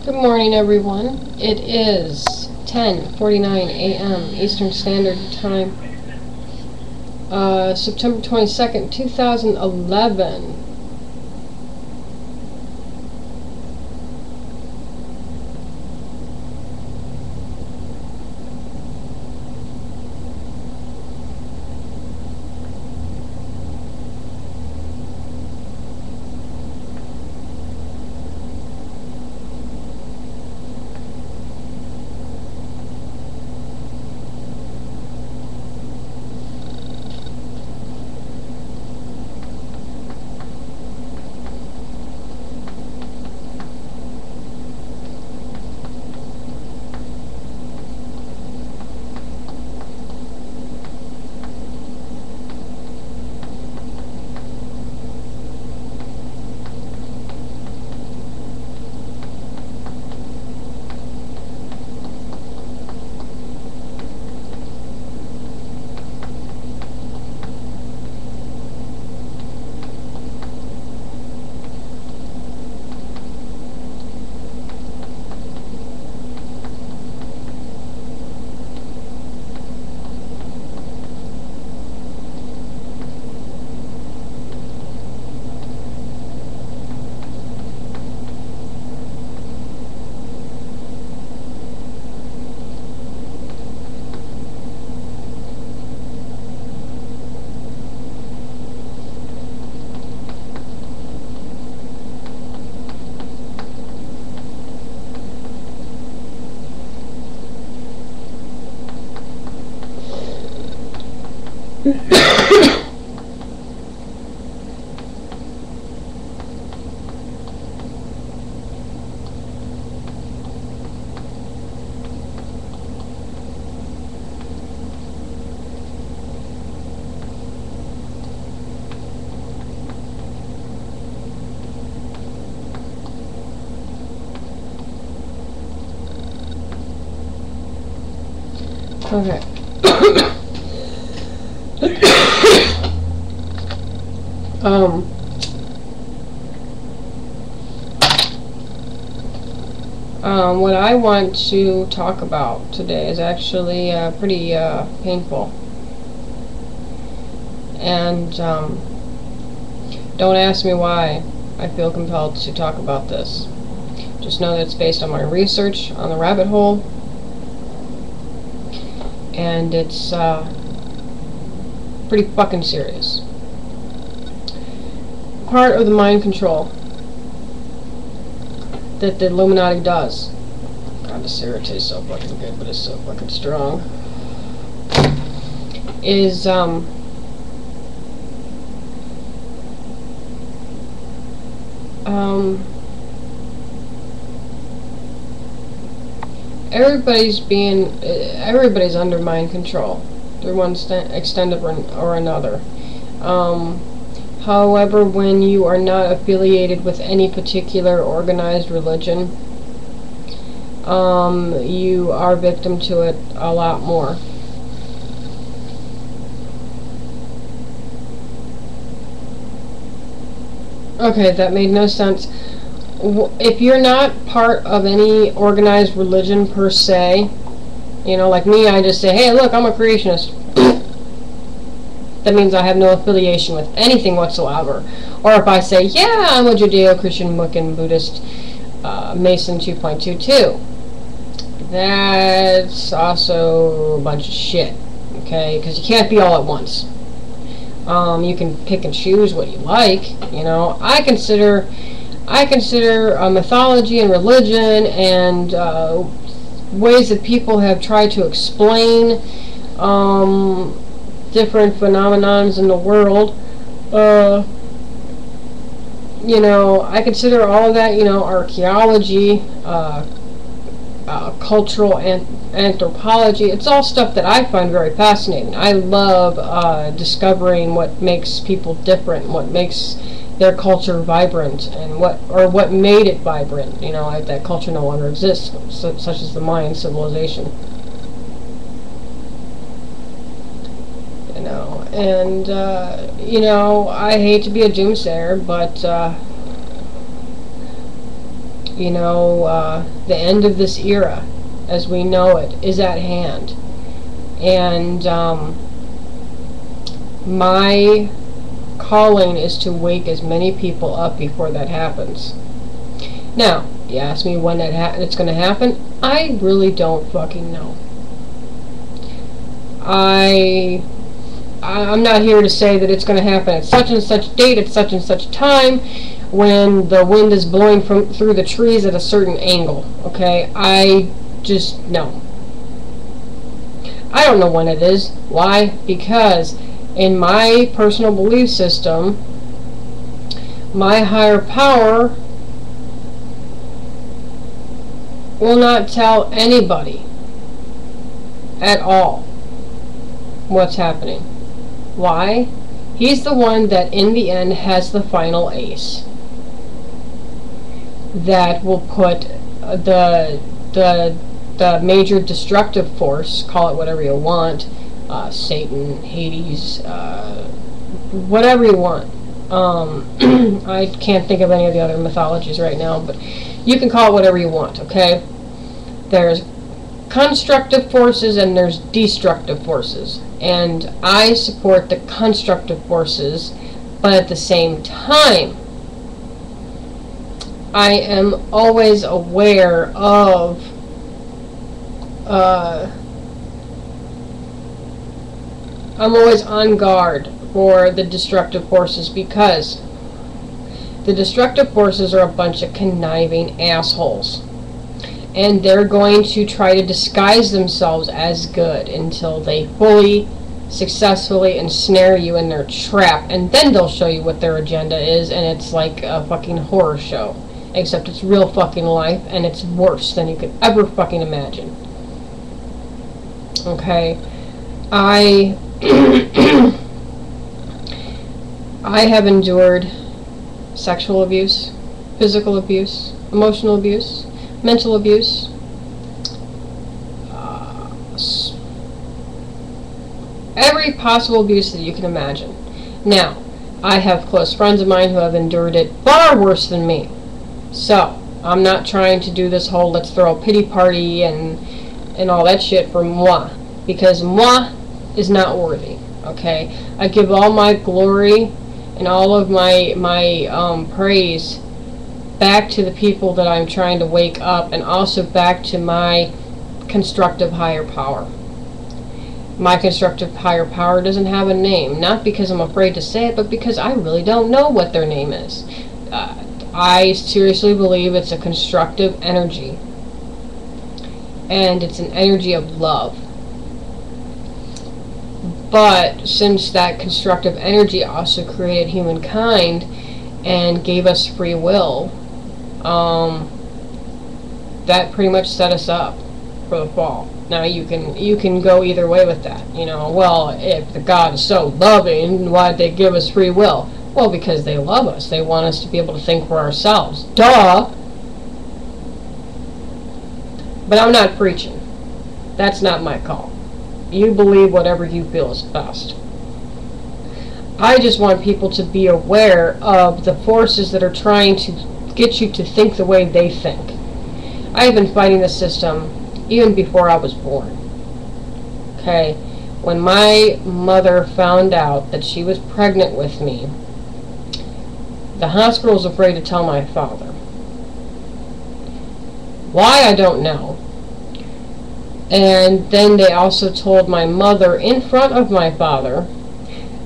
Good morning, everyone. It is 10:49 a.m. Eastern Standard Time, September 22nd, 2011. Okay. What I want to talk about today is actually pretty painful. And don't ask me why I feel compelled to talk about this. Just know that it's based on my research on the rabbit hole. And it's pretty fucking serious. Part of the mind control that the Illuminati does. God, this cereal tastes so fucking good, but it's so fucking strong. Is everybody's under mind control through one extent or another. However, when you are not affiliated with any particular organized religion, you are victim to it a lot more. Okay, that made no sense. If you're not part of any organized religion per se, you know, like me, I just say, hey, look, I'm a creationist. That means I have no affiliation with anything whatsoever. Or if I say, yeah, I'm a Judeo-Christian, Wiccan, Buddhist, Mason 2.22. That's also a bunch of shit, okay? Because you can't be all at once. You can pick and choose what you like, you know. I consider mythology and religion and ways that people have tried to explain different phenomenons in the world. You know, I consider all of that, you know, archaeology, cultural anthropology. It's all stuff that I find very fascinating. I love discovering what makes people different, what makes their culture vibrant, and what made it vibrant. You know, that culture no longer exists, such as the Mayan civilization. You know, and you know, I hate to be a doomsayer, but you know, the end of this era as we know it is at hand. And my calling is to wake as many people up before that happens. Now, you ask me when it's going to happen, I really don't fucking know. I'm not here to say that it's going to happen at such and such date, at such and such time, when the wind is blowing through the trees at a certain angle, okay? I just know. I don't know when it is. Why? Because in my personal belief system, my higher power will not tell anybody at all what's happening. Why? He's the one that in the end has the final ace that will put the major destructive force, call it whatever you want, Satan, Hades, whatever you want. I can't think of any of the other mythologies right now, but you can call it whatever you want, okay? There's constructive forces and there's destructive forces. And I support the constructive forces, but at the same time, I am always aware of I'm always on guard for the destructive forces, because the destructive forces are a bunch of conniving assholes. And they're going to try to disguise themselves as good until they fully, successfully ensnare you in their trap. And then they'll show you what their agenda is, and it's like a fucking horror show. Except it's real fucking life, and it's worse than you could ever fucking imagine. Okay? I have endured sexual abuse, physical abuse, emotional abuse, mental abuse, every possible abuse that you can imagine. Now, I have close friends of mine who have endured it far worse than me. So, I'm not trying to do this whole let's throw a pity party and all that shit for moi, because moi is not worthy, okay? I give all my glory and all of my praise back to the people that I'm trying to wake up, and also back to my constructive higher power. My constructive higher power doesn't have a name, not because I'm afraid to say it, but because I really don't know what their name is. I seriously believe it's a constructive energy, and it's an energy of love. But since that constructive energy also created humankind and gave us free will, that pretty much set us up for the fall. Now you can go either way with that. You know, well, if the God is so loving, why'd they give us free will? Well, because they love us. They want us to be able to think for ourselves. Duh! But I'm not preaching. That's not my call. You believe whatever you feel is best. I just want people to be aware of the forces that are trying to get you to think the way they think. I have been fighting the system even before I was born. Okay? When my mother found out that she was pregnant with me, the hospital was afraid to tell my father. Why, I don't know. And then they also told my mother in front of my father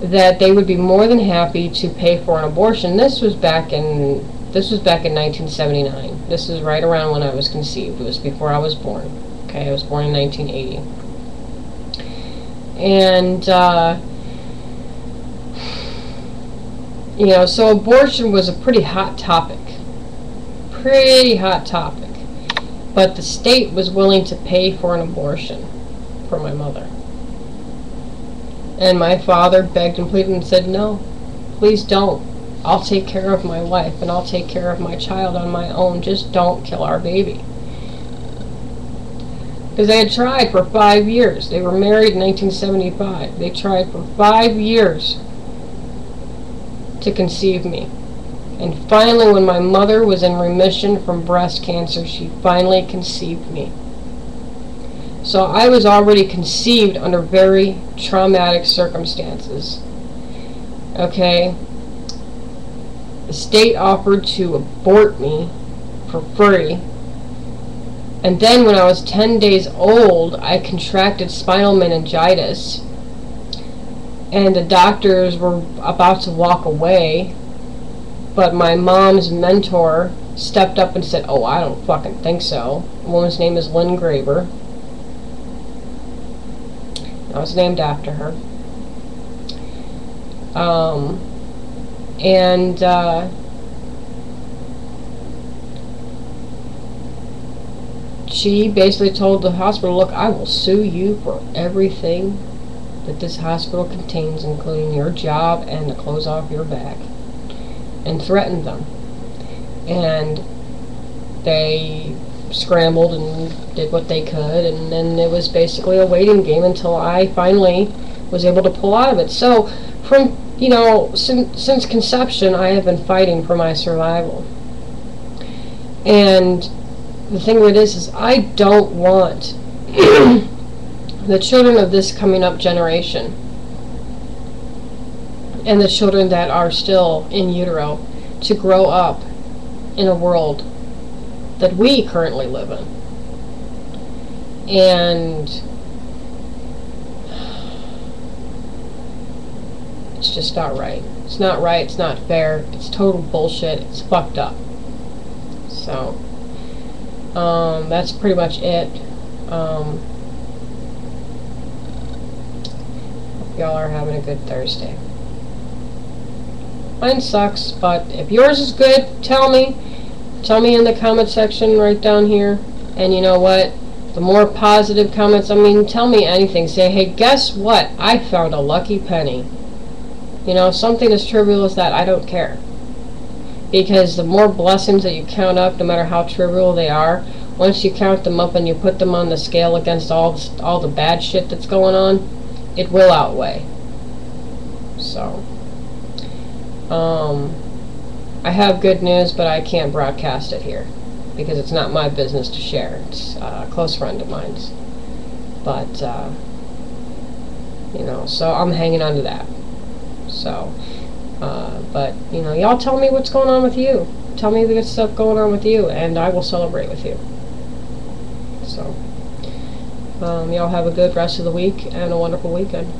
that they would be more than happy to pay for an abortion. This was back in 1979. This is right around when I was conceived. It was before I was born. Okay, I was born in 1980. And you know, so abortion was a pretty hot topic. Pretty hot topic. But the state was willing to pay for an abortion for my mother. And my father begged and pleaded and said, no, please don't. I'll take care of my wife and I'll take care of my child on my own. Just don't kill our baby. Because they had tried for 5 years. They were married in 1975. They tried for 5 years to conceive me. And finally, when my mother was in remission from breast cancer, she finally conceived me. So I was already conceived under very traumatic circumstances. Okay? The state offered to abort me for free. And then when I was 10 days old, I contracted spinal meningitis. And the doctors were about to walk away. But my mom's mentor stepped up and said, "Oh, I don't fucking think so." The woman's name is Lynn Graber. I was named after her. She basically told the hospital, "Look, I will sue you for everything that this hospital contains, including your job and the clothes off your back," and threatened them. And they scrambled and did what they could, and then it was basically a waiting game until I finally was able to pull out of it. So from, since conception, I have been fighting for my survival. And the thing of it is I don't want the children of this coming up generation and the children that are still in utero to grow up in a world that we currently live in. And it's just not right. It's not right, it's not fair, it's total bullshit, it's fucked up. So, that's pretty much it. Y'all are having a good Thursday. Mine sucks, but if yours is good, tell me. Tell me in the comment section right down here. And you know what? The more positive comments, tell me anything. Say, hey, guess what? I found a lucky penny. Something as trivial as that, I don't care. Because the more blessings that you count up, no matter how trivial they are, once you count them up and you put them on the scale against all the bad shit that's going on, it will outweigh. So, I have good news, but I can't broadcast it here because it's not my business to share. It's a close friend of mine's. But, so I'm hanging on to that. So, but, y'all tell me what's going on with you. Tell me the good stuff going on with you, and I will celebrate with you. So, y'all have a good rest of the week and a wonderful weekend.